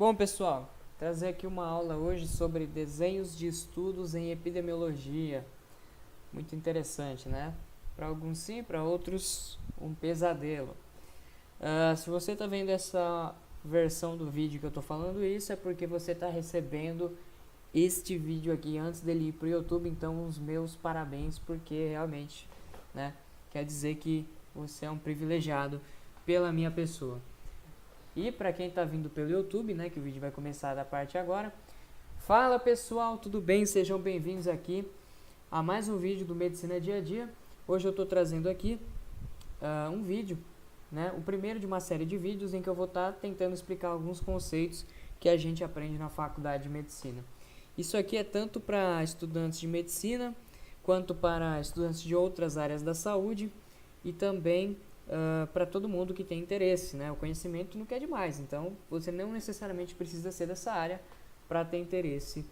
Bom, pessoal, trazer aqui uma aula hoje sobre desenhos de estudos em epidemiologia. Muito interessante, né? Para alguns sim, para outros um pesadelo. Se você está vendo essa versão do vídeo que eu estou falando isso, é porque você está recebendo este vídeo aqui antes dele ir para o YouTube. Então, os meus parabéns, porque realmente, né, quer dizer que você é um privilegiado pela minha pessoa. E para quem está vindo pelo YouTube, né, que o vídeo vai começar da parte agora. Fala pessoal, tudo bem? Sejam bem-vindos aqui a mais um vídeo do Medicina Dia a Dia. Hoje eu estou trazendo aqui um vídeo, né, o primeiro de uma série de vídeos em que eu vou estar tentando explicar alguns conceitos que a gente aprende na faculdade de Medicina. Isso aqui é tanto para estudantes de Medicina, quanto para estudantes de outras áreas da saúde e também para todo mundo que tem interesse, né? O conhecimento não quer demais, então você não necessariamente precisa ser dessa área para ter interesse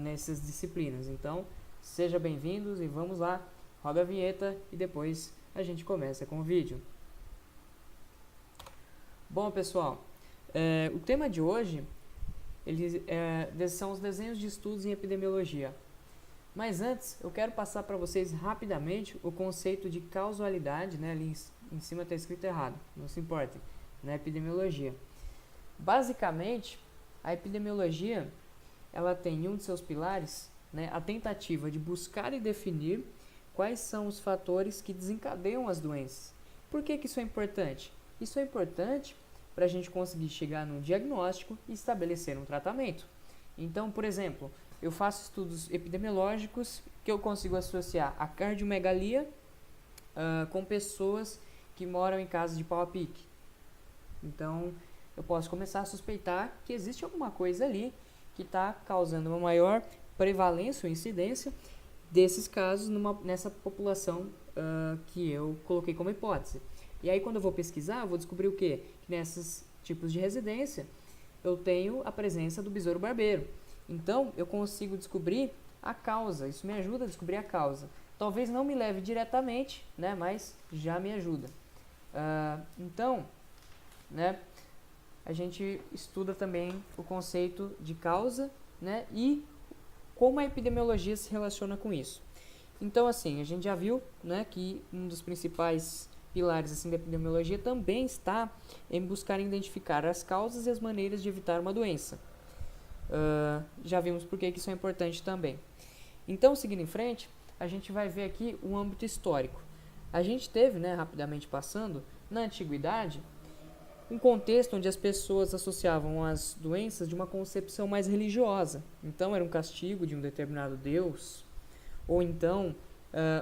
nessas disciplinas. Então, seja bem-vindos e vamos lá, roda a vinheta e depois a gente começa com o vídeo. Bom, pessoal, o tema de hoje são os desenhos de estudos em epidemiologia. Mas antes, eu quero passar para vocês rapidamente o conceito de causalidade, né? Ali em cima está escrito errado, não se importem, na epidemiologia. Basicamente, a epidemiologia ela tem um de seus pilares, né, a tentativa de buscar e definir quais são os fatores que desencadeiam as doenças. Por que isso é importante? Isso é importante para a gente conseguir chegar num diagnóstico e estabelecer um tratamento. Então, por exemplo, eu faço estudos epidemiológicos que eu consigo associar a cardiomegalia com pessoas que moram em casas de pau a pique. Então, eu posso começar a suspeitar que existe alguma coisa ali que está causando uma maior prevalência ou incidência desses casos nessa população que eu coloquei como hipótese. E aí, quando eu vou pesquisar, eu vou descobrir o quê? Que nesses tipos de residência, eu tenho a presença do besouro barbeiro. Então, eu consigo descobrir a causa. Isso me ajuda a descobrir a causa. Talvez não me leve diretamente, né, mas já me ajuda. Então, né, a gente estuda também o conceito de causa, né, e como a epidemiologia se relaciona com isso. Então, assim, a gente já viu, né, que um dos principais pilares assim, da epidemiologia também está em buscar identificar as causas e as maneiras de evitar uma doença. Já vimos por que isso é importante também. Então, seguindo em frente, a gente vai ver aqui um âmbito histórico. A gente teve, né, rapidamente passando, na antiguidade, um contexto onde as pessoas associavam as doenças de uma concepção mais religiosa. Então, era um castigo de um determinado deus, ou então,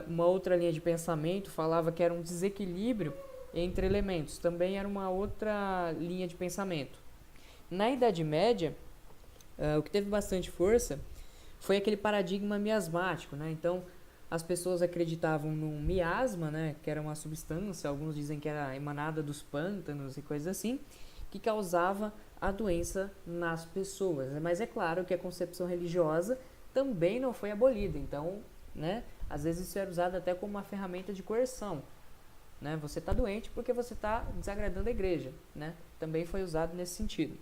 uma outra linha de pensamento falava que era um desequilíbrio entre elementos. Também era uma outra linha de pensamento. Na Idade Média, o que teve bastante força foi aquele paradigma miasmático, né? Então, as pessoas acreditavam num miasma, né, que era uma substância, alguns dizem que era emanada dos pântanos e coisas assim, que causava a doença nas pessoas. Mas é claro que a concepção religiosa também não foi abolida. Então, né, às vezes isso era usado até como uma ferramenta de coerção. Né? Você está doente porque você está desagradando a igreja. Né? Também foi usado nesse sentido.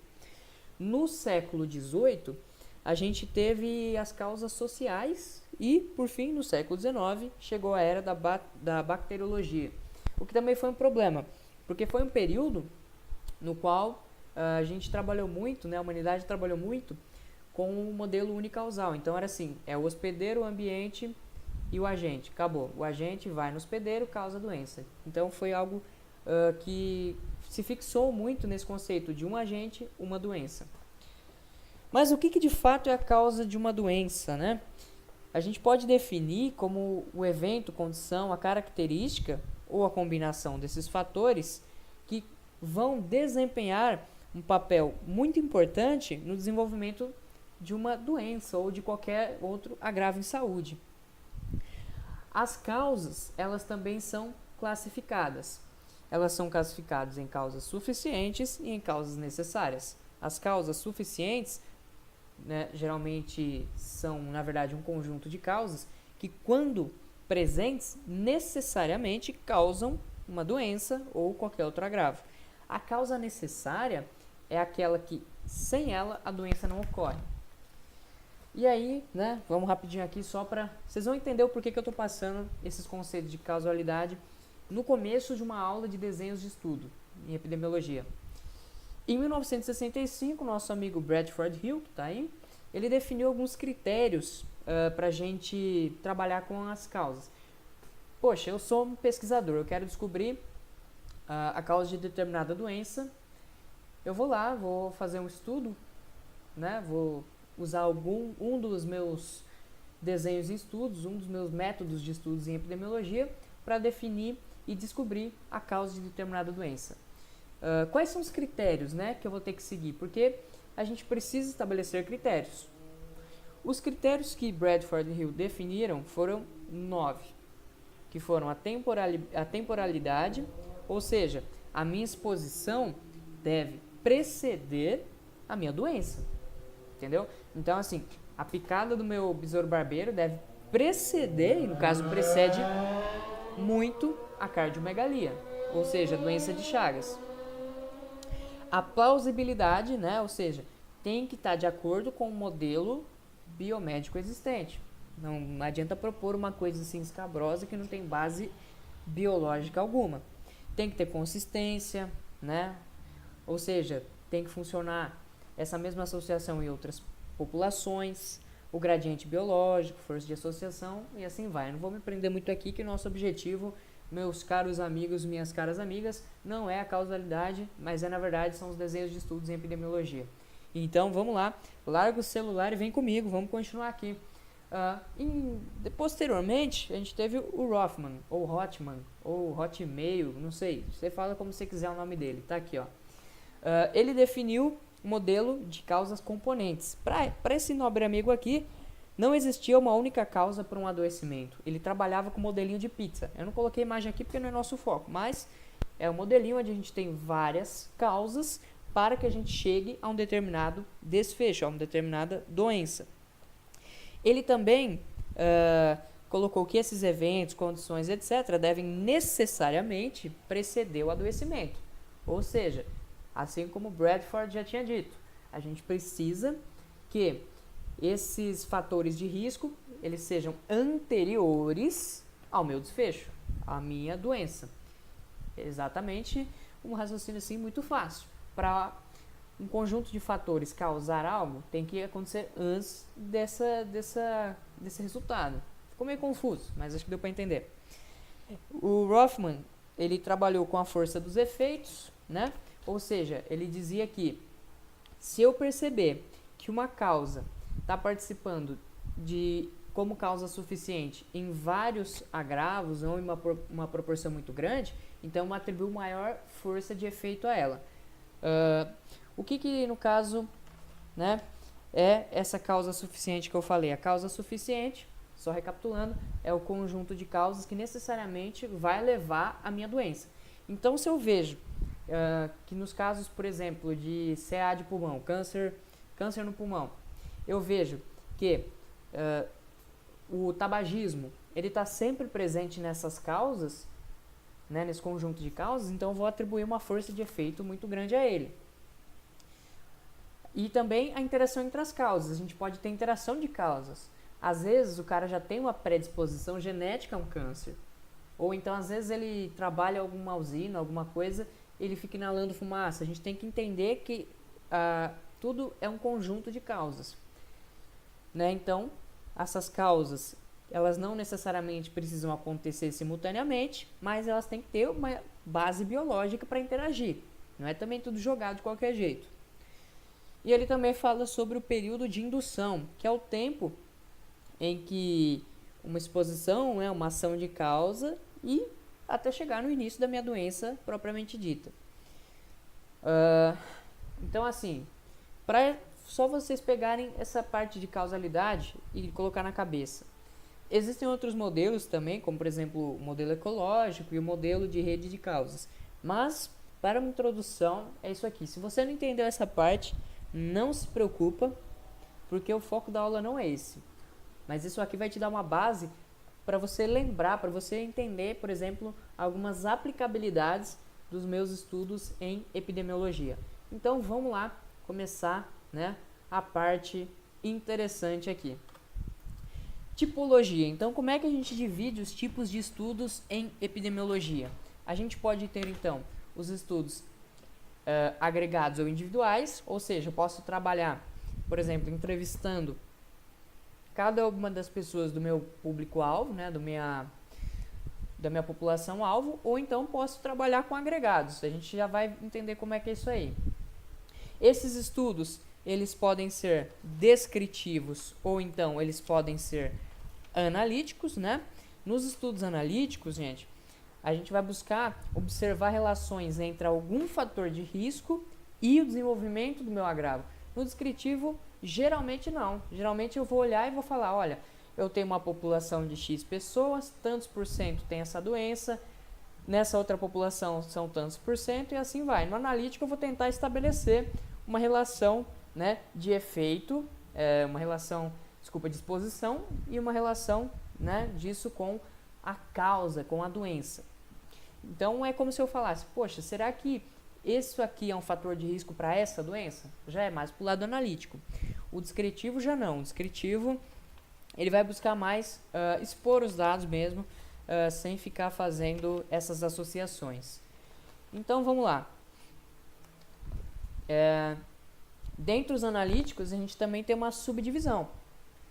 No século XVIII, a gente teve as causas sociais e, por fim, no século XIX, chegou a era da bacteriologia. O que também foi um problema, porque foi um período no qual a gente trabalhou muito, né, a humanidade trabalhou muito com o modelo unicausal. Então, era assim, é o hospedeiro, o ambiente e o agente. Acabou. O agente vai no hospedeiro, causa a doença. Então, foi algo que se fixou muito nesse conceito de um agente, uma doença. Mas o que de fato é a causa de uma doença, né? A gente pode definir como o evento, condição, a característica ou a combinação desses fatores que vão desempenhar um papel muito importante no desenvolvimento de uma doença ou de qualquer outro agravo em saúde. As causas, elas também são classificadas. Elas são classificadas em causas suficientes e em causas necessárias. As causas suficientes, né, geralmente são, na verdade, um conjunto de causas que, quando presentes, necessariamente causam uma doença ou qualquer outro agravo. A causa necessária é aquela que, sem ela, a doença não ocorre. E aí, né, vamos rapidinho aqui só para... Vocês vão entender o porquê que eu estou passando esses conceitos de causalidade no começo de uma aula de desenhos de estudo em epidemiologia. Em 1965, nosso amigo Bradford Hill, que está aí, ele definiu alguns critérios para a gente trabalhar com as causas. Poxa, eu sou um pesquisador, eu quero descobrir a causa de determinada doença. Eu vou lá, vou fazer um estudo, né? Vou usar um dos meus desenhos em estudos, um dos meus métodos de estudos em epidemiologia para definir e descobrir a causa de determinada doença. Quais são os critérios, né, que eu vou ter que seguir? Porque a gente precisa estabelecer critérios. Os critérios que Bradford e Hill definiram foram 9, que foram a temporalidade, ou seja, a minha exposição deve preceder a minha doença, entendeu? Então, assim, a picada do meu besouro barbeiro deve preceder, e no caso precede muito, a cardiomegalia, ou seja, a doença de Chagas. A plausibilidade, né, ou seja, tem que estar de acordo com o modelo biomédico existente. Não adianta propor uma coisa assim escabrosa que não tem base biológica alguma. Tem que ter consistência, né? Ou seja, tem que funcionar essa mesma associação em outras populações, o gradiente biológico, força de associação e assim vai. Eu não vou me prender muito aqui que o nosso objetivo, meus caros amigos, minhas caras amigas, não é a causalidade, mas na verdade são os desenhos de estudos em epidemiologia. Então vamos lá, larga o celular e vem comigo, vamos continuar aqui. Posteriormente, a gente teve o Rothman, ou Hotman, ou Hotmail, não sei, você fala como você quiser o nome dele, tá aqui, ó. Ele definiu o modelo de causas componentes. Para esse nobre amigo aqui, não existia uma única causa para um adoecimento. Ele trabalhava com modelinho de pizza. Eu não coloquei imagem aqui porque não é nosso foco, mas é um modelinho onde a gente tem várias causas para que a gente chegue a um determinado desfecho, a uma determinada doença. Ele também colocou que esses eventos, condições, etc., devem necessariamente preceder o adoecimento. Ou seja, assim como Bradford já tinha dito, a gente precisa que esses fatores de risco eles sejam anteriores ao meu desfecho, à minha doença. Exatamente um raciocínio assim muito fácil. Para um conjunto de fatores causar algo, tem que acontecer antes desse resultado. Ficou meio confuso, mas acho que deu para entender. O Rothman, ele trabalhou com a força dos efeitos, né? Ou seja, ele dizia que se eu perceber que uma causa está participando de como causa suficiente em vários agravos ou em uma proporção muito grande, então eu atribuo maior força de efeito a ela. O que no caso, né, é essa causa suficiente que eu falei? A causa suficiente, só recapitulando, é o conjunto de causas que necessariamente vai levar à minha doença. Então, se eu vejo que nos casos, por exemplo, de CA de pulmão, câncer no pulmão, eu vejo que o tabagismo ele está sempre presente nessas causas, né, nesse conjunto de causas, então eu vou atribuir uma força de efeito muito grande a ele. E também a interação entre as causas. A gente pode ter interação de causas. Às vezes o cara já tem uma predisposição genética a um câncer. Ou então às vezes ele trabalha alguma usina, alguma coisa, ele fica inalando fumaça. A gente tem que entender que tudo é um conjunto de causas. Né? Então, essas causas, elas não necessariamente precisam acontecer simultaneamente, mas elas têm que ter uma base biológica para interagir. Não é também tudo jogado de qualquer jeito. E ele também fala sobre o período de indução, que é o tempo em que uma exposição, né, uma ação de causa e até chegar no início da minha doença propriamente dita. Então, assim, para só vocês pegarem essa parte de causalidade e colocar na cabeça. Existem outros modelos também, como por exemplo o modelo ecológico e o modelo de rede de causas. Mas, para uma introdução, é isso aqui. Se você não entendeu essa parte, não se preocupa, porque o foco da aula não é esse. Mas isso aqui vai te dar uma base para você lembrar, para você entender, por exemplo, algumas aplicabilidades dos meus estudos em epidemiologia. Então vamos lá começar, né, a parte interessante aqui. Tipologia. Então, como é que a gente divide os tipos de estudos em epidemiologia? A gente pode ter, então, os estudos agregados ou individuais, ou seja, eu posso trabalhar, por exemplo, entrevistando cada uma das pessoas do meu público-alvo, né, da minha população-alvo, ou então posso trabalhar com agregados. A gente já vai entender como é que é isso aí. Esses estudos, eles podem ser descritivos ou então eles podem ser analíticos, né? Nos estudos analíticos, gente, a gente vai buscar observar relações entre algum fator de risco e o desenvolvimento do meu agravo. No descritivo, geralmente não. Geralmente eu vou olhar e vou falar, olha, eu tenho uma população de X pessoas, tantos por cento tem essa doença, nessa outra população são tantos por cento e assim vai. No analítico eu vou tentar estabelecer uma relação, né, de efeito, uma relação, de exposição e uma relação, né, disso com a causa, com a doença. Então é como se eu falasse, poxa, será que isso aqui é um fator de risco para essa doença? Já é mais para o lado analítico. O descritivo já não. O descritivo ele vai buscar mais expor os dados mesmo, sem ficar fazendo essas associações. Então vamos lá. Dentre os analíticos, a gente também tem uma subdivisão.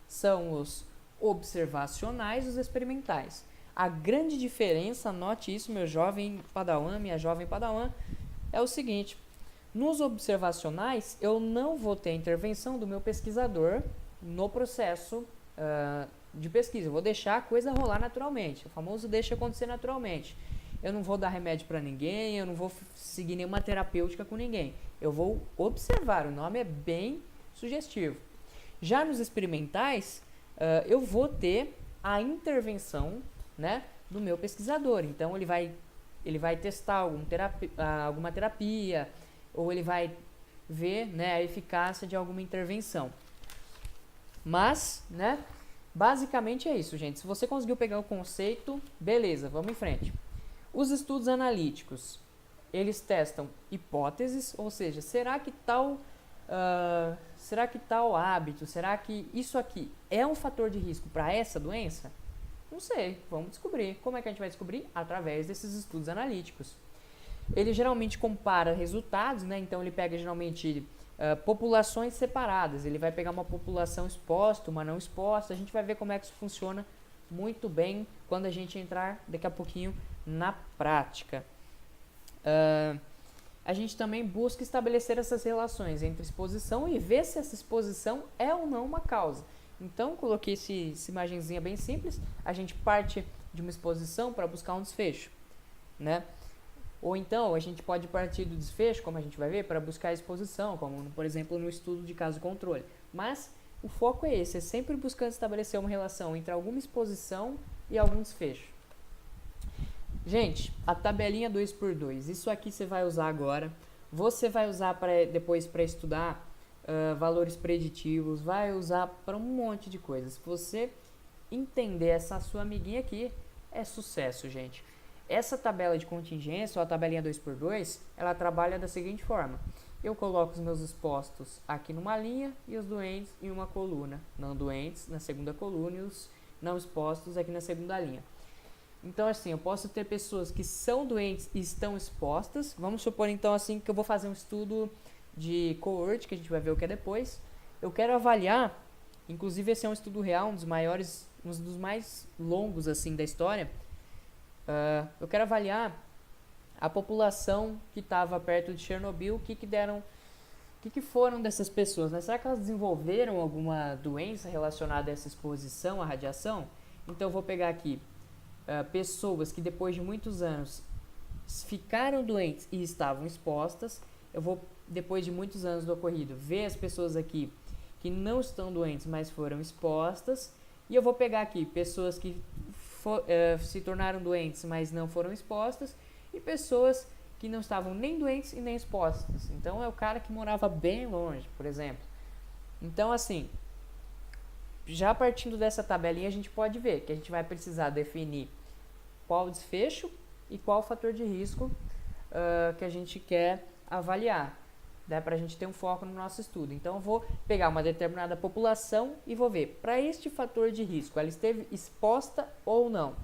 São os observacionais e os experimentais. A grande diferença, note isso, meu jovem padawan, minha jovem padawan, é o seguinte: nos observacionais, eu não vou ter a intervenção do meu pesquisador no processo de pesquisa. Eu vou deixar a coisa rolar naturalmente. O famoso deixa acontecer naturalmente. Eu não vou dar remédio para ninguém, eu não vou seguir nenhuma terapêutica com ninguém. Eu vou observar, o nome é bem sugestivo. Já nos experimentais, eu vou ter a intervenção, né, do meu pesquisador. Então, ele vai testar alguma terapia, ou ele vai ver, né, a eficácia de alguma intervenção. Mas, né, basicamente é isso, gente. Se você conseguiu pegar o conceito, beleza, vamos em frente. Os estudos analíticos, eles testam hipóteses, ou seja, será que tal hábito, será que isso aqui é um fator de risco para essa doença? Não sei, vamos descobrir. Como é que a gente vai descobrir? Através desses estudos analíticos. Ele geralmente compara resultados, né? Então ele pega geralmente populações separadas. Ele vai pegar uma população exposta, uma não exposta. A gente vai ver como é que isso funciona muito bem quando a gente entrar daqui a pouquinho na prática. A gente também busca estabelecer essas relações entre exposição e ver se essa exposição é ou não uma causa. Então, coloquei essa imagenzinha bem simples. A gente parte de uma exposição para buscar um desfecho, né? Ou então, a gente pode partir do desfecho, como a gente vai ver, para buscar a exposição, como, por exemplo, no estudo de caso controle. Mas o foco é esse, é sempre buscando estabelecer uma relação entre alguma exposição e algum desfecho. Gente, a tabelinha 2x2, isso aqui você vai usar agora. Você vai usar depois para estudar valores preditivos, vai usar para um monte de coisas. Se você entender essa sua amiguinha aqui, é sucesso, gente. Essa tabela de contingência, ou a tabelinha 2x2, ela trabalha da seguinte forma. Eu coloco os meus expostos aqui numa linha e os doentes em uma coluna. Não doentes na segunda coluna e os não expostos aqui na segunda linha. Então, assim, eu posso ter pessoas que são doentes e estão expostas. Vamos supor, então, assim, que eu vou fazer um estudo de cohort, que a gente vai ver o que é depois. Eu quero avaliar, inclusive esse é um estudo real, um dos mais longos, assim, da história. Eu quero avaliar a população que estava perto de Chernobyl, o que foram dessas pessoas, né? Será que elas desenvolveram alguma doença relacionada a essa exposição à radiação? Então eu vou pegar aqui pessoas que depois de muitos anos ficaram doentes e estavam expostas. Eu vou, depois de muitos anos do ocorrido, ver as pessoas aqui que não estão doentes, mas foram expostas. E eu vou pegar aqui pessoas que se tornaram doentes, mas não foram expostas, e pessoas que não estavam nem doentes e nem expostas. Então, é o cara que morava bem longe, por exemplo. Então, assim, já partindo dessa tabelinha, a gente pode ver que a gente vai precisar definir qual o desfecho e qual o fator de risco que a gente quer avaliar. Dá para a gente ter um foco no nosso estudo. Então, eu vou pegar uma determinada população e vou ver, para este fator de risco, ela esteve exposta ou não?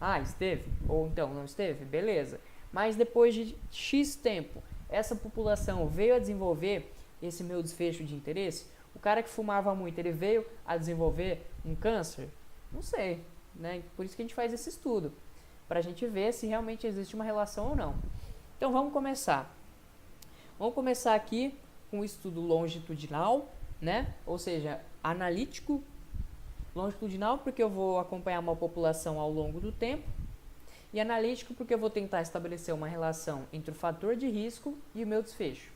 Ah, esteve? Ou então não esteve? Beleza. Mas depois de X tempo, essa população veio a desenvolver esse meu desfecho de interesse? O cara que fumava muito, ele veio a desenvolver um câncer? Não sei, né? Por isso que a gente faz esse estudo, para a gente ver se realmente existe uma relação ou não. Então, vamos começar. Vamos começar aqui com o estudo longitudinal, né? Ou seja, analítico. Longitudinal porque eu vou acompanhar uma população ao longo do tempo. E analítico porque eu vou tentar estabelecer uma relação entre o fator de risco e o meu desfecho.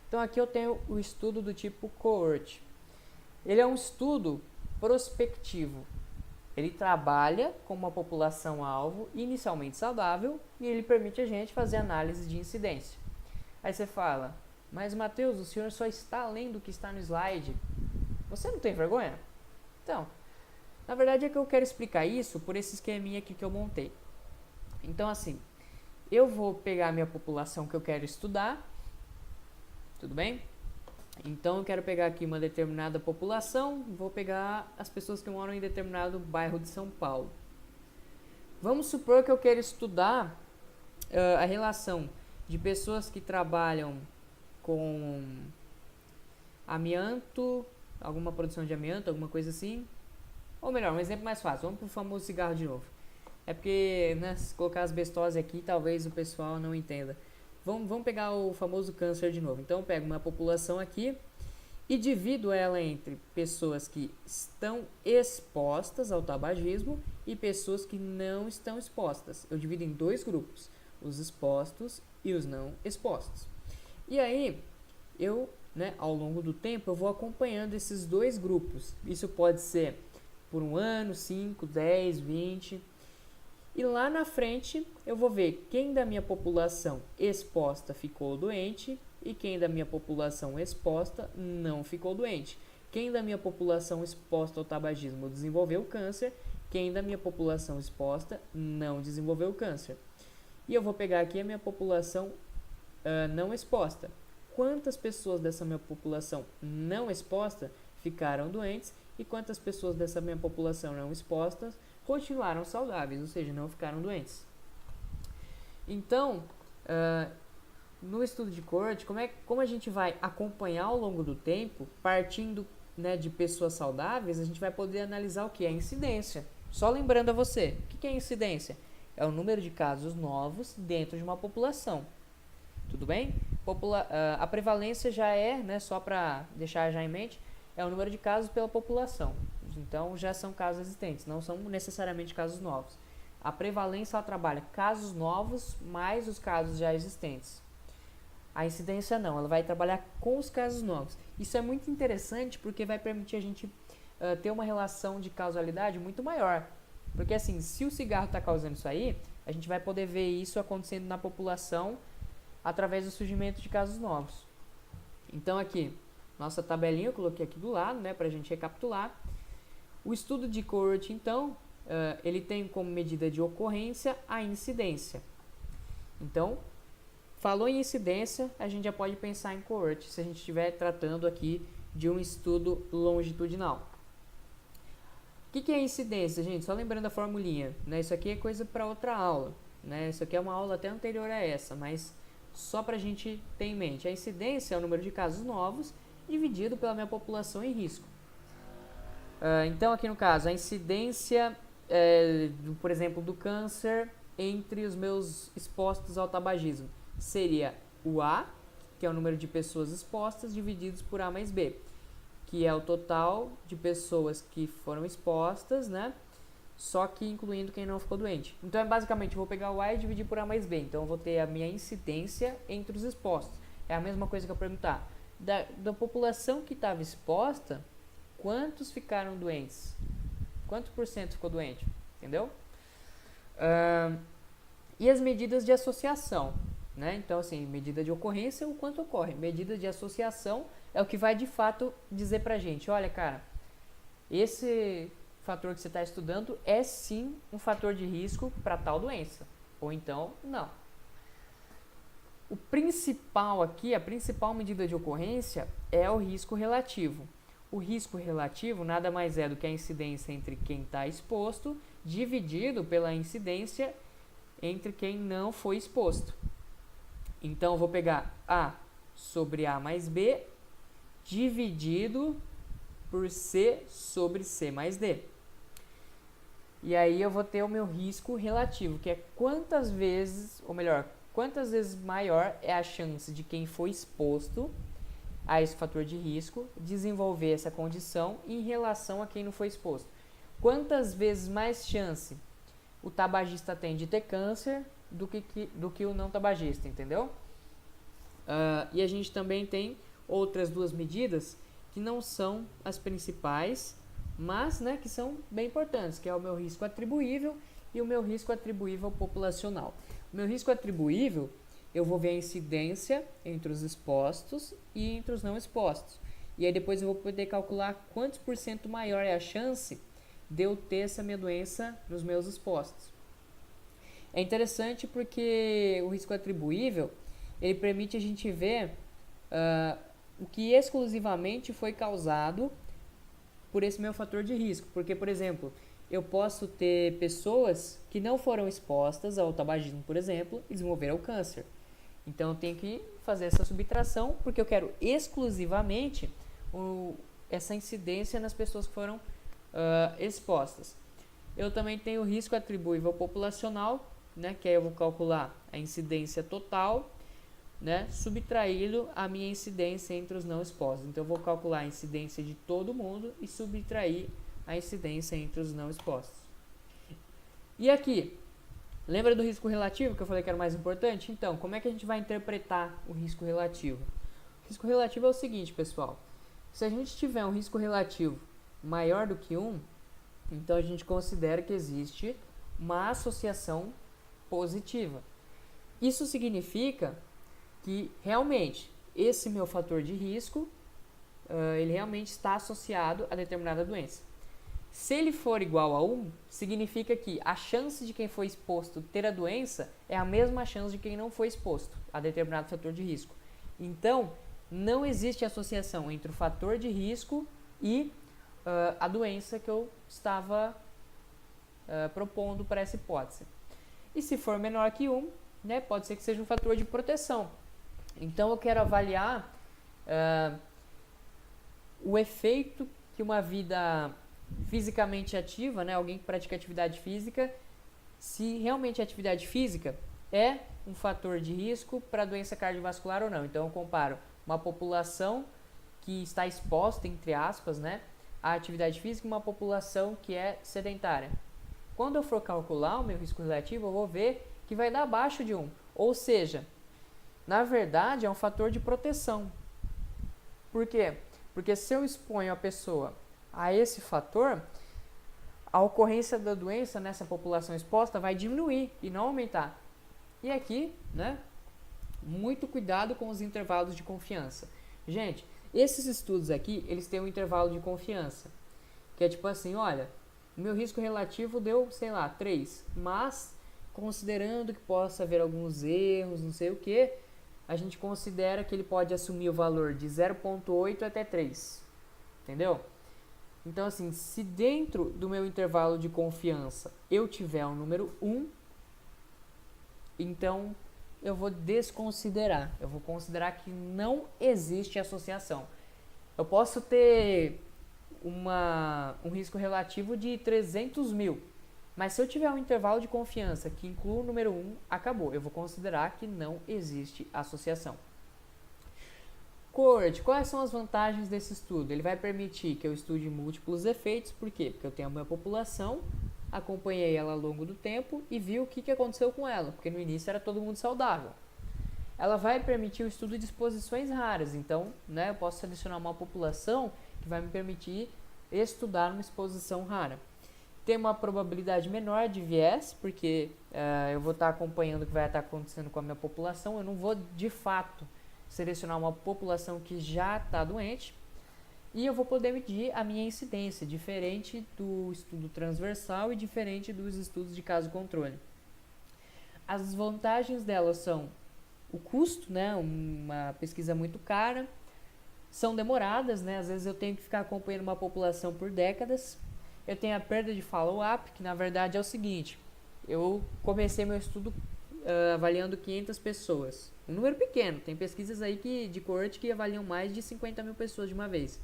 Então aqui eu tenho o estudo do tipo cohort. Ele é um estudo prospectivo. Ele trabalha com uma população-alvo inicialmente saudável e ele permite a gente fazer análise de incidência. Aí você fala, mas Matheus, o senhor só está lendo o que está no slide. Você não tem vergonha? Então, na verdade é que eu quero explicar isso por esse esqueminha aqui que eu montei. Então, assim, eu vou pegar a minha população que eu quero estudar, tudo bem? Então, eu quero pegar aqui uma determinada população, vou pegar as pessoas que moram em determinado bairro de São Paulo. Vamos supor que eu quero estudar a relação de pessoas que trabalham com amianto, alguma produção de amianto, alguma coisa assim. Ou melhor, um exemplo mais fácil, vamos para o famoso cigarro de novo. É porque, né, se colocar asbestose aqui, talvez o pessoal não entenda. Vamos pegar o famoso câncer de novo. Então, eu pego uma população aqui e divido ela entre pessoas que estão expostas ao tabagismo e pessoas que não estão expostas. Eu divido em dois grupos, os expostos e os não expostos. E aí, eu, né, ao longo do tempo, eu vou acompanhando esses dois grupos. Isso pode ser por 1 ano, 5, 10, 20. E lá na frente, eu vou ver quem da minha população exposta ficou doente e quem da minha população exposta não ficou doente. Quem da minha população exposta ao tabagismo desenvolveu câncer, quem da minha população exposta não desenvolveu câncer. E eu vou pegar aqui a minha população não exposta. Quantas pessoas dessa minha população não exposta ficaram doentes e quantas pessoas dessa minha população não expostas continuaram saudáveis, ou seja, não ficaram doentes. Então, no estudo de coorte, como a gente vai acompanhar ao longo do tempo, partindo, né, de pessoas saudáveis, a gente vai poder analisar o que? A incidência. Só lembrando a você, o que é incidência? É o número de casos novos dentro de uma população. Tudo bem? A prevalência já é, né, só para deixar já em mente, é o número de casos pela população. Então, já são casos existentes, não são necessariamente casos novos. A prevalência ela trabalha casos novos mais os casos já existentes. A incidência não, ela vai trabalhar com os casos novos. Isso é muito interessante porque vai permitir a gente ter uma relação de causalidade muito maior. Porque assim, se o cigarro está causando isso aí, a gente vai poder ver isso acontecendo na população através do surgimento de casos novos. Então aqui, nossa tabelinha eu coloquei aqui do lado, né, para a gente recapitular. O estudo de cohort, então, ele tem como medida de ocorrência a incidência. Então, falou em incidência, a gente já pode pensar em cohort, se a gente estiver tratando aqui de um estudo longitudinal. O que é incidência, gente? Só lembrando a formulinha, né? Isso aqui é coisa para outra aula, né? Isso aqui é uma aula até anterior a essa, mas só para a gente ter em mente. A incidência é o número de casos novos dividido pela minha população em risco. Então, aqui no caso, a incidência, por exemplo, do câncer entre os meus expostos ao tabagismo seria o A, que é o número de pessoas expostas, divididos por A mais B, que é o total de pessoas que foram expostas, né? Só que incluindo quem não ficou doente. Então, basicamente, eu vou pegar o A e dividir por A mais B. Então, eu vou ter a minha incidência entre os expostos. É a mesma coisa que eu perguntar. Da população que estava exposta, quantos ficaram doentes? Quanto por cento ficou doente? Entendeu? E as medidas de associação, né? Então, assim, medida de ocorrência é o quanto ocorre. Medida de associação é o que vai, de fato, dizer pra gente, olha, cara, esse fator que você está estudando é, sim, um fator de risco para tal doença. Ou então, não. O principal aqui, a principal medida de ocorrência é o risco relativo. O risco relativo nada mais é do que a incidência entre quem está exposto dividido pela incidência entre quem não foi exposto. Então, eu vou pegar A sobre A mais B dividido por C sobre C mais D. E aí eu vou ter o meu risco relativo, que é quantas vezes maior é a chance de quem foi exposto a esse fator de risco desenvolver essa condição em relação a quem não foi exposto. Quantas vezes mais chance o tabagista tem de ter câncer do que o não tabagista, entendeu? E a gente também tem outras duas medidas que não são as principais, mas né, que são bem importantes, que é o meu risco atribuível e o meu risco atribuível populacional. O meu risco atribuível, eu vou ver a incidência entre os expostos e entre os não expostos. E aí depois eu vou poder calcular quantos por cento maior é a chance de eu ter essa minha doença nos meus expostos. É interessante porque o risco atribuível, ele permite a gente ver o que exclusivamente foi causado por esse meu fator de risco. Porque, por exemplo, eu posso ter pessoas que não foram expostas ao tabagismo, por exemplo, e desenvolveram o câncer. Então, eu tenho que fazer essa subtração, porque eu quero exclusivamente essa incidência nas pessoas que foram expostas. Eu também tenho o risco atribuível populacional, né, que aí eu vou calcular a incidência total, né, subtraído a minha incidência entre os não expostos. Então, eu vou calcular a incidência de todo mundo e subtrair a incidência entre os não expostos. E aqui, lembra do risco relativo que eu falei que era o mais importante? Então, como é que a gente vai interpretar o risco relativo? O risco relativo é o seguinte, pessoal. Se a gente tiver um risco relativo maior do que 1, então a gente considera que existe uma associação positiva. Isso significa que realmente esse meu fator de risco ele realmente está associado a determinada doença. Se ele for igual a 1, significa que a chance de quem foi exposto ter a doença é a mesma chance de quem não foi exposto a determinado fator de risco. Então, não existe associação entre o fator de risco e a doença que eu estava propondo para essa hipótese. E se for menor que 1, né, pode ser que seja um fator de proteção. Então, eu quero avaliar o efeito que uma vida fisicamente ativa, né, alguém que pratica atividade física, se realmente a atividade física é um fator de risco para doença cardiovascular ou não. Então, eu comparo uma população que está exposta, entre aspas, né, à atividade física e uma população que é sedentária. Quando eu for calcular o meu risco relativo, eu vou ver que vai dar abaixo de 1. Ou seja, na verdade, é um fator de proteção. Por quê? Porque se eu exponho a pessoa a esse fator, a ocorrência da doença nessa população exposta vai diminuir e não aumentar. E aqui, né, muito cuidado com os intervalos de confiança. Gente, esses estudos aqui, eles têm um intervalo de confiança, que é tipo assim, olha, o meu risco relativo deu, sei lá, 3, mas considerando que possa haver alguns erros, não sei o que, a gente considera que ele pode assumir o valor de 0,8 até 3, entendeu? Então, assim, se dentro do meu intervalo de confiança eu tiver um número 1, então eu vou desconsiderar. Eu vou considerar que não existe associação. Eu posso ter um risco relativo de 300 mil, mas se eu tiver um intervalo de confiança que inclua o número 1, acabou. Eu vou considerar que não existe associação. Coorte, quais são as vantagens desse estudo? Ele vai permitir que eu estude múltiplos efeitos. Por quê? Porque eu tenho a minha população, acompanhei ela ao longo do tempo e vi o que aconteceu com ela, porque no início era todo mundo saudável. Ela vai permitir o estudo de exposições raras, então, né, eu posso selecionar uma população que vai me permitir estudar uma exposição rara. Tem uma probabilidade menor de viés, porque eu vou estar acompanhando o que vai estar acontecendo com a minha população, eu não vou de fato selecionar uma população que já está doente, e eu vou poder medir a minha incidência, diferente do estudo transversal e diferente dos estudos de caso controle. As vantagens delas são o custo, né? Uma pesquisa muito cara, são demoradas, né? Às vezes eu tenho que ficar acompanhando uma população por décadas. Eu tenho a perda de follow-up, que na verdade é o seguinte: eu comecei meu estudo avaliando 500 pessoas. Um número pequeno, tem pesquisas aí de coorte que avaliam mais de 50 mil pessoas de uma vez.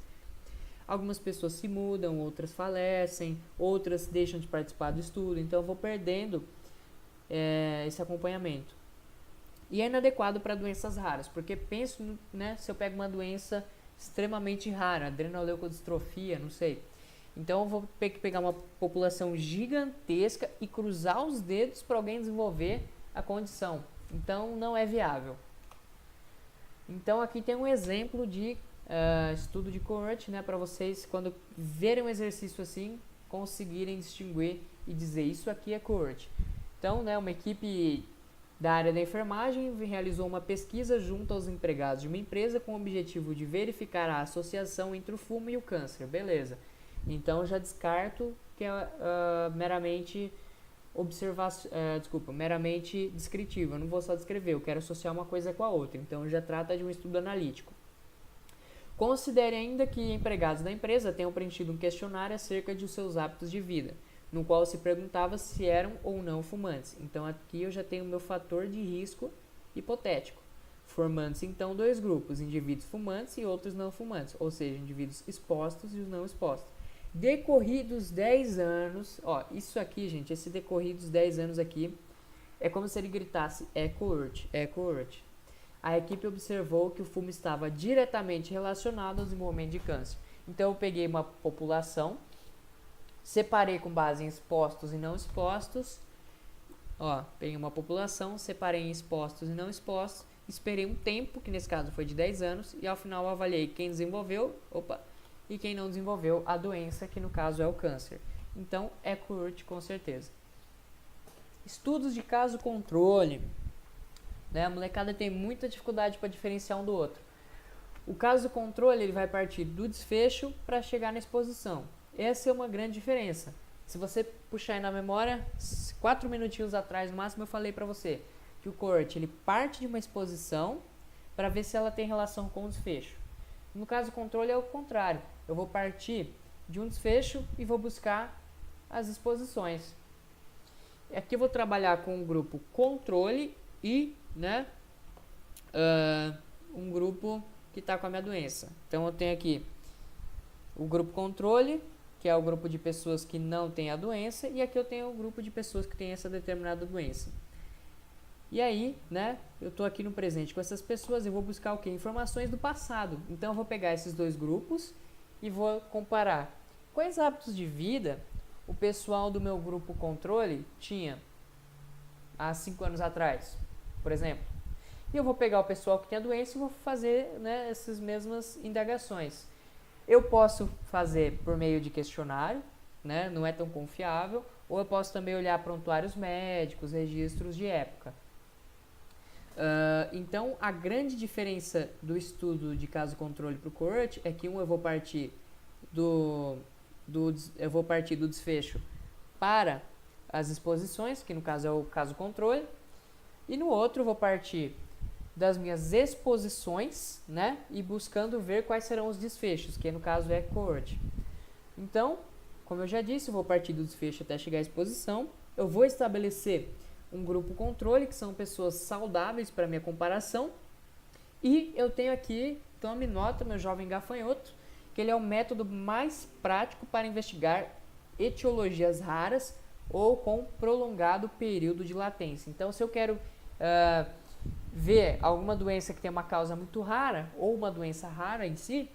Algumas pessoas se mudam, outras falecem, outras deixam de participar do estudo, então eu vou perdendo esse acompanhamento. E é inadequado para doenças raras, porque penso, né, se eu pego uma doença extremamente rara, adrenoleucodistrofia, não sei. Então eu vou ter que pegar uma população gigantesca e cruzar os dedos para alguém desenvolver a condição. Então não é viável. Então aqui tem um exemplo de estudo de coorte, né, para vocês, quando verem um exercício assim, conseguirem distinguir e dizer isso aqui é coorte. Então, né, uma equipe da área da enfermagem realizou uma pesquisa junto aos empregados de uma empresa com o objetivo de verificar a associação entre o fumo e o câncer. Beleza. Então já descarto que é meramente meramente descritivo. Eu não vou só descrever, eu quero associar uma coisa com a outra. Então já trata de um estudo analítico. Considere ainda que empregados da empresa tenham preenchido um questionário acerca de seus hábitos de vida, no qual se perguntava se eram ou não fumantes. Então aqui eu já tenho o meu fator de risco hipotético, formando-se então dois grupos, indivíduos fumantes e outros não fumantes, ou seja, indivíduos expostos e os não expostos. Decorridos 10 anos, ó, isso aqui, gente, esse decorridos 10 anos aqui, é como se ele gritasse, é coorte, é coorte. A equipe observou que o fumo estava diretamente relacionado ao desenvolvimento de câncer. Então eu peguei uma população, separei com base em expostos e não expostos. Ó, peguei uma população, separei em expostos e não expostos, esperei um tempo, que nesse caso foi de 10 anos, e ao final avaliei quem desenvolveu, e quem não desenvolveu a doença, que no caso é o câncer. Então é coorte com certeza. Estudos de caso controle. Né? A molecada tem muita dificuldade para diferenciar um do outro. O caso controle ele vai partir do desfecho para chegar na exposição. Essa é uma grande diferença. Se você puxar aí na memória, 4 minutinhos atrás no máximo eu falei para você que o coorte ele parte de uma exposição para ver se ela tem relação com o desfecho. No caso controle é o contrário. Eu vou partir de um desfecho e vou buscar as exposições. Aqui eu vou trabalhar com o grupo controle e um grupo que está com a minha doença. Então eu tenho aqui o grupo controle, que é o grupo de pessoas que não têm a doença, e aqui eu tenho o grupo de pessoas que têm essa determinada doença. E aí, né, eu estou aqui no presente com essas pessoas e vou buscar o quê? Informações do passado. Então eu vou pegar esses dois grupos e vou comparar quais hábitos de vida o pessoal do meu grupo controle tinha há 5 anos atrás, por exemplo. E eu vou pegar o pessoal que tem a doença e vou fazer, né, essas mesmas indagações. Eu posso fazer por meio de questionário, né, não é tão confiável, ou eu posso também olhar prontuários médicos, registros de época. Então, a grande diferença do estudo de caso controle para o coorte é que eu vou partir do desfecho para as exposições, que no caso é o caso controle, e no outro eu vou partir das minhas exposições, né, e buscando ver quais serão os desfechos, que no caso é coorte. Então, como eu já disse, eu vou partir do desfecho até chegar à exposição, eu vou estabelecer um grupo controle, que são pessoas saudáveis para minha comparação, e eu tenho aqui, tome nota, meu jovem gafanhoto, que ele é o método mais prático para investigar etiologias raras ou com prolongado período de latência. Então, se eu quero ver alguma doença que tem uma causa muito rara, ou uma doença rara em si,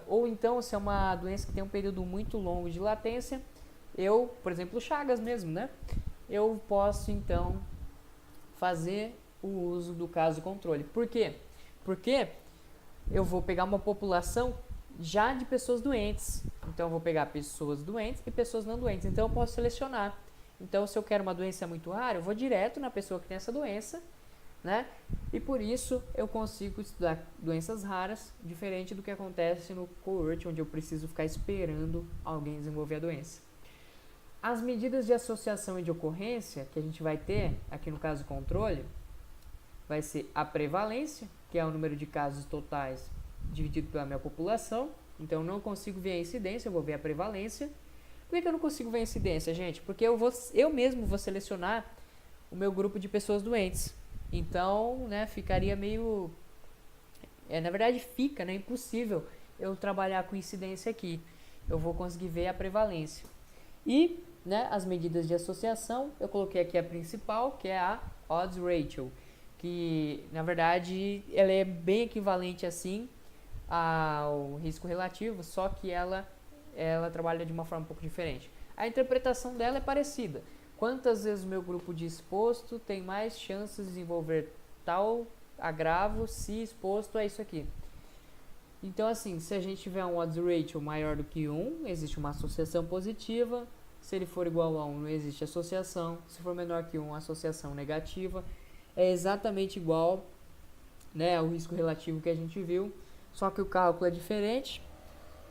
ou então se é uma doença que tem um período muito longo de latência, eu, por exemplo, Chagas mesmo, né? Eu posso então fazer o uso do caso controle. Por quê? Porque eu vou pegar uma população já de pessoas doentes. Então eu vou pegar pessoas doentes e pessoas não doentes. Então eu posso selecionar. Então se eu quero uma doença muito rara, eu vou direto na pessoa que tem essa doença, né? E por isso eu consigo estudar doenças raras, diferente do que acontece no coorte, onde eu preciso ficar esperando alguém desenvolver a doença. As medidas de associação e de ocorrência que a gente vai ter aqui no caso controle vai ser a prevalência, que é o número de casos totais dividido pela minha população. Então, eu não consigo ver a incidência, eu vou ver a prevalência. Por que eu não consigo ver a incidência, gente? Porque eu mesmo vou selecionar o meu grupo de pessoas doentes. Então, né, ficaria meio... na verdade, fica, né, impossível eu trabalhar com incidência aqui. Eu vou conseguir ver a prevalência. E, né, as medidas de associação, eu coloquei aqui a principal, que é a odds ratio, que, na verdade, ela é bem equivalente, assim, ao risco relativo, só que ela trabalha de uma forma um pouco diferente. A interpretação dela é parecida. Quantas vezes o meu grupo de exposto tem mais chances de desenvolver tal agravo se exposto a isso aqui? Então, assim, se a gente tiver um odds ratio maior do que 1, existe uma associação positiva. Se ele for igual a 1, não existe associação. Se for menor que 1, associação negativa. É exatamente igual, né, ao risco relativo que a gente viu, só que o cálculo é diferente,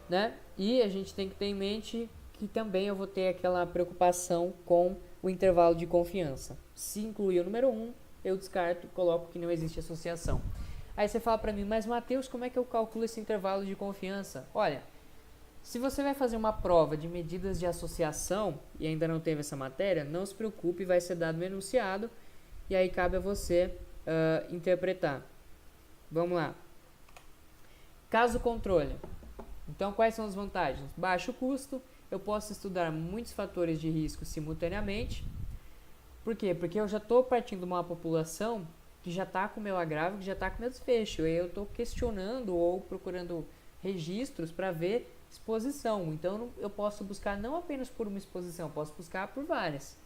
né? E a gente tem que ter em mente que também eu vou ter aquela preocupação com o intervalo de confiança. Se incluir o número 1, eu descarto, coloco que não existe associação. Aí você fala para mim, mas Matheus, como é que eu calculo esse intervalo de confiança? Olha, se você vai fazer uma prova de medidas de associação e ainda não teve essa matéria, não se preocupe, vai ser dado um enunciado e aí cabe a você interpretar. Vamos lá. Caso controle. Então, quais são as vantagens? Baixo custo, eu posso estudar muitos fatores de risco simultaneamente. Por quê? Porque eu já estou partindo de uma população que já está com o meu agravo, que já está com o meu desfecho. E eu estou questionando ou procurando registros para ver exposição. Então, eu posso buscar não apenas por uma exposição, posso buscar por várias.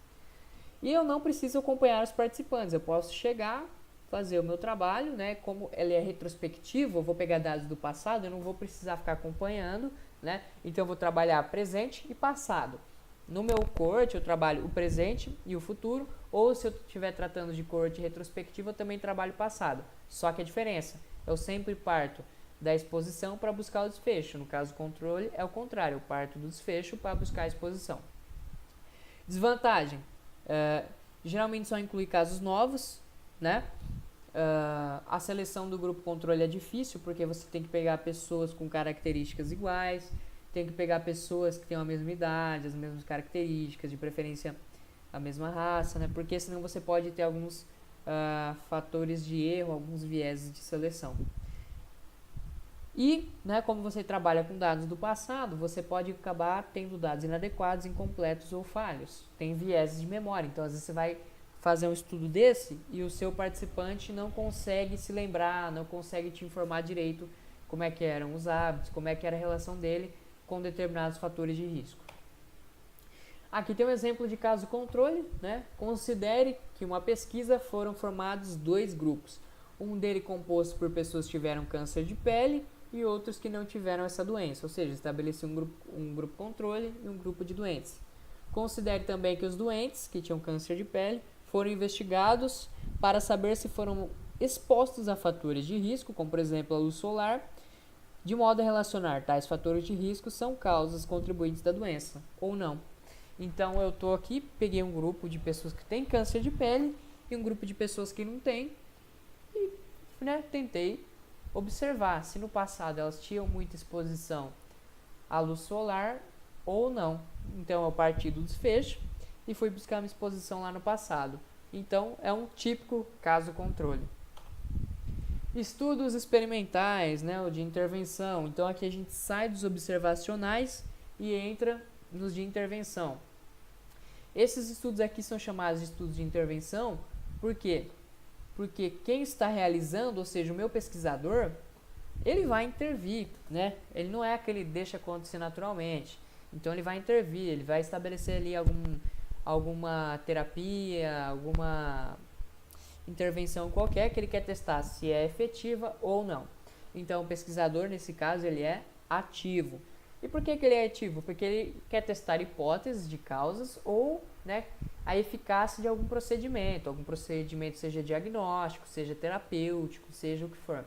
E eu não preciso acompanhar os participantes. Eu posso chegar, fazer o meu trabalho, né? Como ele é retrospectivo, eu vou pegar dados do passado, eu não vou precisar ficar acompanhando, né? Então, eu vou trabalhar presente e passado. No meu coorte, eu trabalho o presente e o futuro, ou se eu estiver tratando de coorte retrospectivo, eu também trabalho passado. Só que a diferença, eu sempre parto da exposição para buscar o desfecho. No caso, controle é o contrário, eu parto do desfecho para buscar a exposição. Desvantagem, geralmente só inclui casos novos, né? A seleção do grupo controle é difícil, porque você tem que pegar pessoas com características iguais, tem que pegar pessoas que têm a mesma idade, as mesmas características, de preferência a mesma raça, né? Porque senão você pode ter alguns fatores de erro, alguns vieses de seleção. E, né, como você trabalha com dados do passado, você pode acabar tendo dados inadequados, incompletos ou falhos. Tem vieses de memória, então às vezes você vai fazer um estudo desse e o seu participante não consegue se lembrar, não consegue te informar direito como é que eram os hábitos, como é que era a relação dele com determinados fatores de risco. Aqui tem um exemplo de caso controle, né? Considere que uma pesquisa foram formados 2 grupos. Um dele composto por pessoas que tiveram câncer de pele e outros que não tiveram essa doença, ou seja, estabeleci um grupo controle e um grupo de doentes. Considere também que os doentes que tinham câncer de pele foram investigados para saber se foram expostos a fatores de risco, como por exemplo a luz solar, de modo a relacionar tais fatores de risco são causas contribuintes da doença, ou não. Então eu estou aqui, peguei um grupo de pessoas que têm câncer de pele e um grupo de pessoas que não têm e, né, tentei observar se no passado elas tinham muita exposição à luz solar ou não. Então eu parti do desfecho e fui buscar uma exposição lá no passado. Então é um típico caso controle. Estudos experimentais, né, ou de intervenção. Então aqui a gente sai dos observacionais e entra nos de intervenção. Esses estudos aqui são chamados de estudos de intervenção, por quê? Porque quem está realizando, ou seja, o meu pesquisador, ele vai intervir, né? Ele não é aquele que deixa acontecer naturalmente. Então ele vai intervir, ele vai estabelecer ali alguma terapia, alguma intervenção qualquer que ele quer testar se é efetiva ou não. Então o pesquisador, nesse caso, ele é ativo. E por que ele é ativo? Porque ele quer testar hipóteses de causas ou, né, a eficácia de algum procedimento seja diagnóstico, seja terapêutico, seja o que for.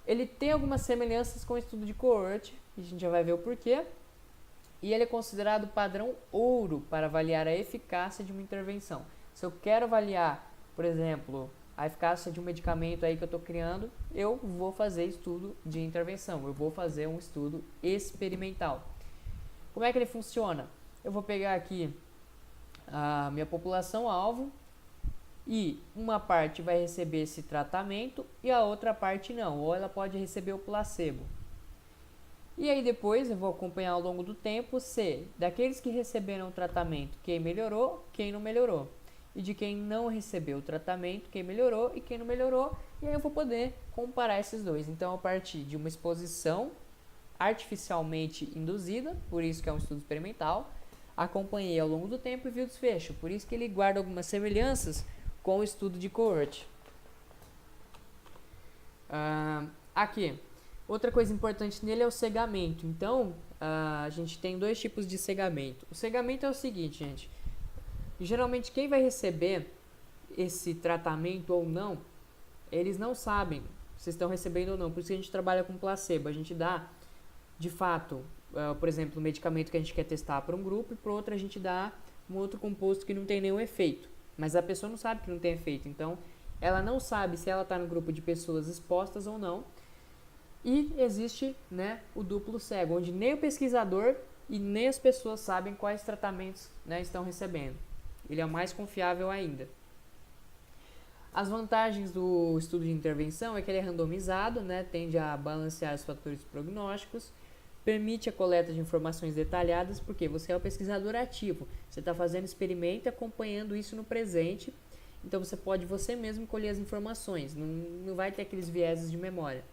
Ele tem algumas semelhanças com o estudo de coorte, e a gente já vai ver o porquê, e ele é considerado padrão ouro para avaliar a eficácia de uma intervenção. Se eu quero avaliar, por exemplo, a eficácia de um medicamento aí que eu estou criando, eu vou fazer estudo de intervenção, eu vou fazer um estudo experimental. Como é que ele funciona? Eu vou pegar aqui a minha população-alvo e uma parte vai receber esse tratamento e a outra parte não, ou ela pode receber o placebo. E aí depois eu vou acompanhar ao longo do tempo se daqueles que receberam o tratamento, quem melhorou, quem não melhorou. E de quem não recebeu o tratamento, quem melhorou e quem não melhorou. E aí eu vou poder comparar esses dois. Então, a partir de uma exposição artificialmente induzida, por isso que é um estudo experimental, acompanhei ao longo do tempo e vi o desfecho. Por isso que ele guarda algumas semelhanças com o estudo de cohort. Aqui, outra coisa importante nele é o cegamento. Então, a gente tem dois tipos de cegamento. O cegamento é o seguinte, gente. Geralmente, quem vai receber esse tratamento ou não, eles não sabem se estão recebendo ou não. Por isso que a gente trabalha com placebo. A gente dá, de fato, por exemplo, o medicamento que a gente quer testar para um grupo e para outro a gente dá um outro composto que não tem nenhum efeito. Mas a pessoa não sabe que não tem efeito. Então, ela não sabe se ela está no grupo de pessoas expostas ou não. E existe, né, o duplo cego, onde nem o pesquisador e nem as pessoas sabem quais tratamentos, né, estão recebendo. Ele é mais confiável ainda. As vantagens do estudo de intervenção é que ele é randomizado, né, tende a balancear os fatores prognósticos, permite a coleta de informações detalhadas, porque você é o pesquisador ativo, você está fazendo experimento e acompanhando isso no presente, então você pode você mesmo colher as informações, não vai ter aqueles vieses de memória.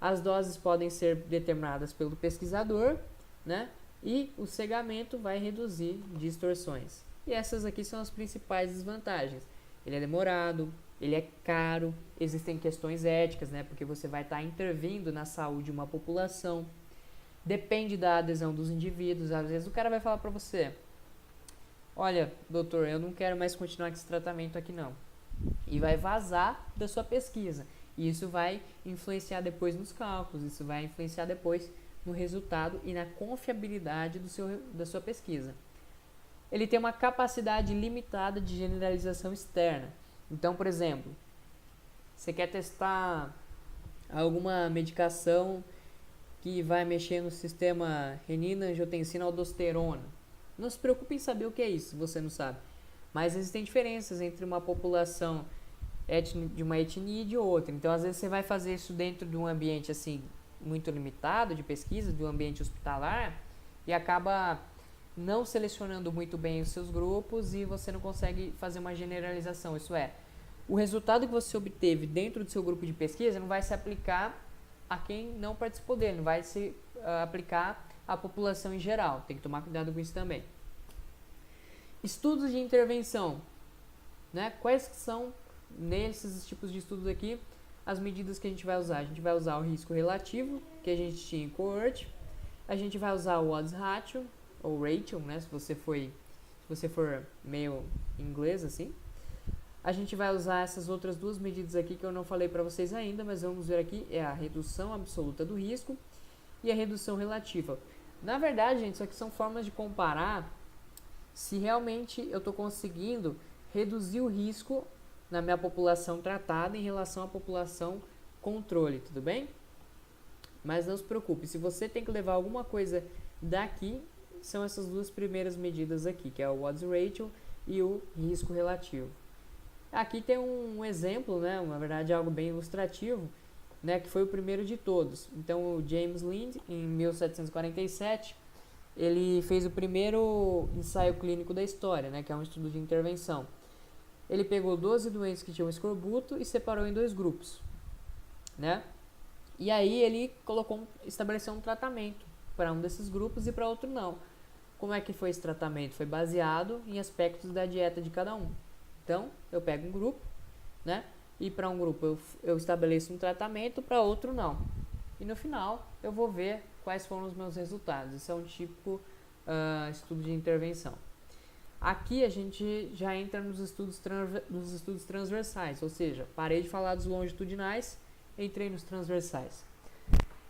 As doses podem ser determinadas pelo pesquisador, né, e o cegamento vai reduzir distorções. E essas aqui são as principais desvantagens. Ele é demorado, ele é caro, existem questões éticas, né? Porque você vai estar intervindo na saúde de uma população. Depende da adesão dos indivíduos. Às vezes o cara vai falar para você: olha, doutor, eu não quero mais continuar com esse tratamento aqui não. E vai vazar da sua pesquisa. E isso vai influenciar depois nos cálculos, isso vai influenciar depois no resultado e na confiabilidade da sua pesquisa. Ele tem uma capacidade limitada de generalização externa. Então, por exemplo, você quer testar alguma medicação que vai mexer no sistema renina-angiotensina-aldosterona. Não se preocupe em saber o que é isso, se você não sabe. Mas existem diferenças entre uma população de uma etnia e de outra. Então, às vezes, você vai fazer isso dentro de um ambiente assim muito limitado de pesquisa, de um ambiente hospitalar, e acaba não selecionando muito bem os seus grupos e você não consegue fazer uma generalização. Isso é, o resultado que você obteve dentro do seu grupo de pesquisa não vai se aplicar a quem não participou dele, não vai se aplicar à população em geral. Tem que tomar cuidado com isso também. Estudos de intervenção, né? Quais são, nesses tipos de estudos aqui, as medidas que a gente vai usar? A gente vai usar o risco relativo, que a gente tinha em cohort. A gente vai usar o odds ratio, ou ratio, né? Se você for meio inglês assim. A gente vai usar essas outras duas medidas aqui que eu não falei para vocês ainda, mas vamos ver aqui, é a redução absoluta do risco e a redução relativa. Na verdade, gente, isso aqui são formas de comparar se realmente eu estou conseguindo reduzir o risco na minha população tratada em relação à população controle, tudo bem? Mas não se preocupe, se você tem que levar alguma coisa daqui, são essas duas primeiras medidas aqui, que é o odds ratio e o risco relativo. Aqui tem um exemplo, né, na verdade algo bem ilustrativo, né, que foi o primeiro de todos. Então o James Lind, em 1747, ele fez o primeiro ensaio clínico da história, né, que é um estudo de intervenção. Ele pegou 12 doentes que tinham escorbuto e separou em dois grupos, né? E aí ele estabeleceu um tratamento para um desses grupos e para outro não. Como é que foi esse tratamento? Foi baseado em aspectos da dieta de cada um. Então, eu pego um grupo, né? E para um grupo eu estabeleço um tratamento, para outro não. E no final eu vou ver quais foram os meus resultados. Isso é um típico estudo de intervenção. Aqui a gente já entra nos estudos transversais, ou seja, parei de falar dos longitudinais, entrei nos transversais.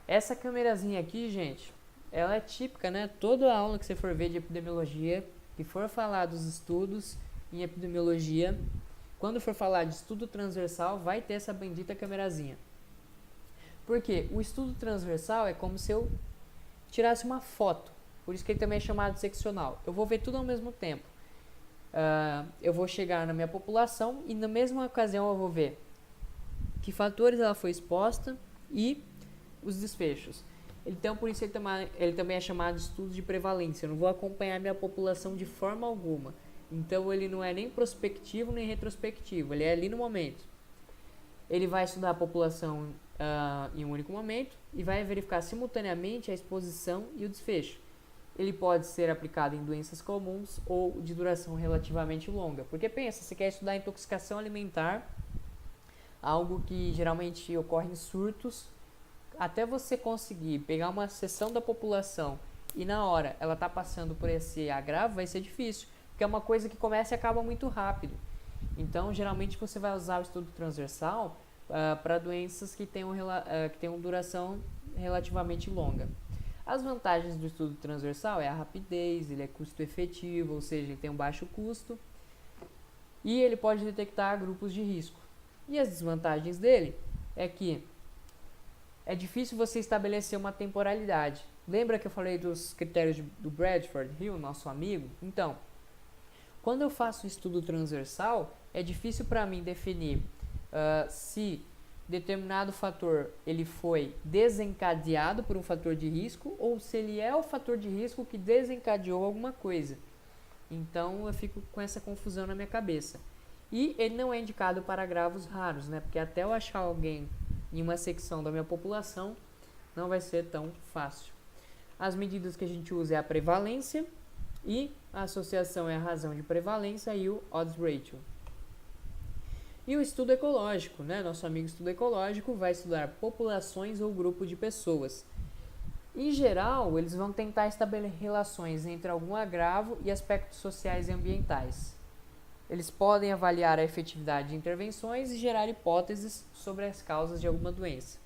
Essa câmerazinha aqui, gente, ela é típica, né? Toda aula que você for ver de epidemiologia, que for falar dos estudos em epidemiologia, quando for falar de estudo transversal, vai ter essa bendita câmerazinha. Porque o estudo transversal é como se eu tirasse uma foto. Por isso que ele também é chamado de seccional. Eu vou ver tudo ao mesmo tempo. Eu vou chegar na minha população e na mesma ocasião eu vou ver que fatores ela foi exposta e os desfechos. Então, por isso ele também é chamado de estudo de prevalência. Eu não vou acompanhar minha população de forma alguma. Então, ele não é nem prospectivo nem retrospectivo. Ele é ali no momento. Ele vai estudar a população em um único momento e vai verificar simultaneamente a exposição e o desfecho. Ele pode ser aplicado em doenças comuns ou de duração relativamente longa. Porque pensa, você quer estudar intoxicação alimentar, algo que geralmente ocorre em surtos, até você conseguir pegar uma seção da população e na hora ela está passando por esse agravo, vai ser difícil, porque é uma coisa que começa e acaba muito rápido. Então, geralmente você vai usar o estudo transversal para doenças que tenham duração relativamente longa. As vantagens do estudo transversal é a rapidez, ele é custo efetivo, ou seja, ele tem um baixo custo e ele pode detectar grupos de risco. E as desvantagens dele é que é difícil você estabelecer uma temporalidade. Lembra que eu falei dos critérios do Bradford Hill, nosso amigo? Então, quando eu faço um estudo transversal, é difícil para mim definir se determinado fator ele foi desencadeado por um fator de risco ou se ele é o fator de risco que desencadeou alguma coisa. Então eu fico com essa confusão na minha cabeça. E ele não é indicado para agravos raros, né? Porque até eu achar alguém em uma secção da minha população não vai ser tão fácil. As medidas que a gente usa é a prevalência e a associação é a razão de prevalência e o odds ratio. E o estudo ecológico, né? Nosso amigo estudo ecológico vai estudar populações ou grupo de pessoas. Em geral, eles vão tentar estabelecer relações entre algum agravo e aspectos sociais e ambientais. Eles podem avaliar a efetividade de intervenções e gerar hipóteses sobre as causas de alguma doença.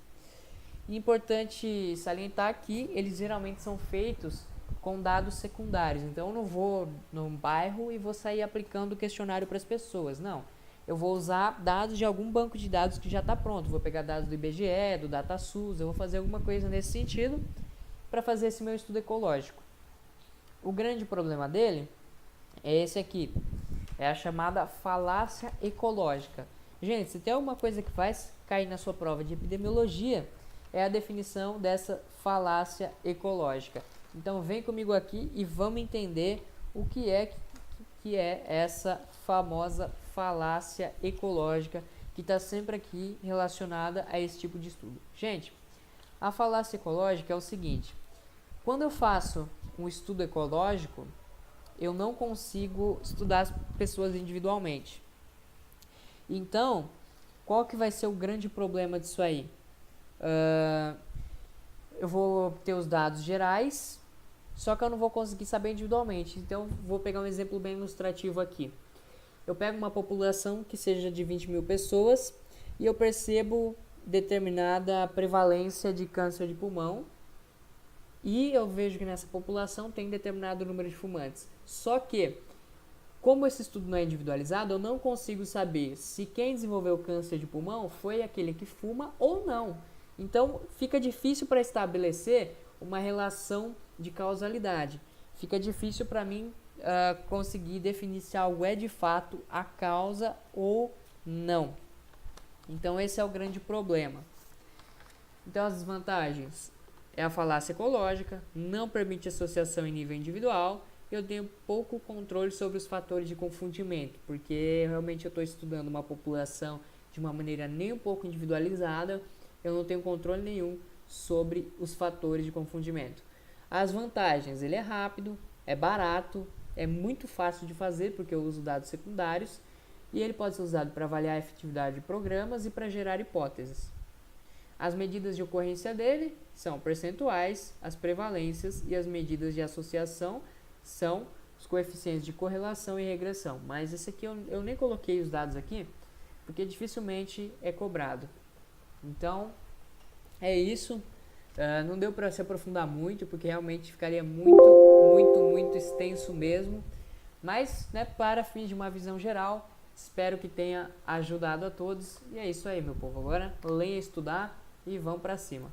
E é importante salientar que eles geralmente são feitos com dados secundários. Então, eu não vou num bairro e vou sair aplicando o questionário para as pessoas, não. Eu vou usar dados de algum banco de dados que já está pronto. Vou pegar dados do IBGE, do DataSUS, eu vou fazer alguma coisa nesse sentido para fazer esse meu estudo ecológico. O grande problema dele é esse aqui. É a chamada falácia ecológica. Gente, se tem alguma coisa que vai cair na sua prova de epidemiologia, é a definição dessa falácia ecológica. Então vem comigo aqui e vamos entender o que é essa famosa falácia ecológica que está sempre aqui relacionada a esse tipo de estudo. Gente, a falácia ecológica é o seguinte: quando eu faço um estudo ecológico, eu não consigo estudar as pessoas individualmente. Então, qual que vai ser o grande problema disso aí? Eu vou ter os dados gerais, só que eu não vou conseguir saber individualmente. Então, vou pegar um exemplo bem ilustrativo aqui. Eu pego uma população que seja de 20 mil pessoas e eu percebo determinada prevalência de câncer de pulmão e eu vejo que nessa população tem determinado número de fumantes. Só que, como esse estudo não é individualizado, eu não consigo saber se quem desenvolveu câncer de pulmão foi aquele que fuma ou não. Então, fica difícil para estabelecer uma relação de causalidade. Fica difícil para mim conseguir definir se algo é de fato a causa ou não. Então, esse é o grande problema. Então, as desvantagens é a falácia ecológica, não permite associação em nível individual. Eu tenho pouco controle sobre os fatores de confundimento, porque realmente eu estou estudando uma população de uma maneira nem um pouco individualizada, eu não tenho controle nenhum sobre os fatores de confundimento. As vantagens, ele é rápido, é barato, é muito fácil de fazer, porque eu uso dados secundários, e ele pode ser usado para avaliar a efetividade de programas e para gerar hipóteses. As medidas de ocorrência dele são percentuais, as prevalências e as medidas de associação são os coeficientes de correlação e regressão. Mas esse aqui eu nem coloquei os dados aqui, porque dificilmente é cobrado. Então, é isso. Não deu para se aprofundar muito, porque realmente ficaria muito extenso mesmo. Mas, né, para fins de uma visão geral, Espero que tenha ajudado a todos. E é isso aí, meu povo. Agora, leia, estudar e vão pra cima.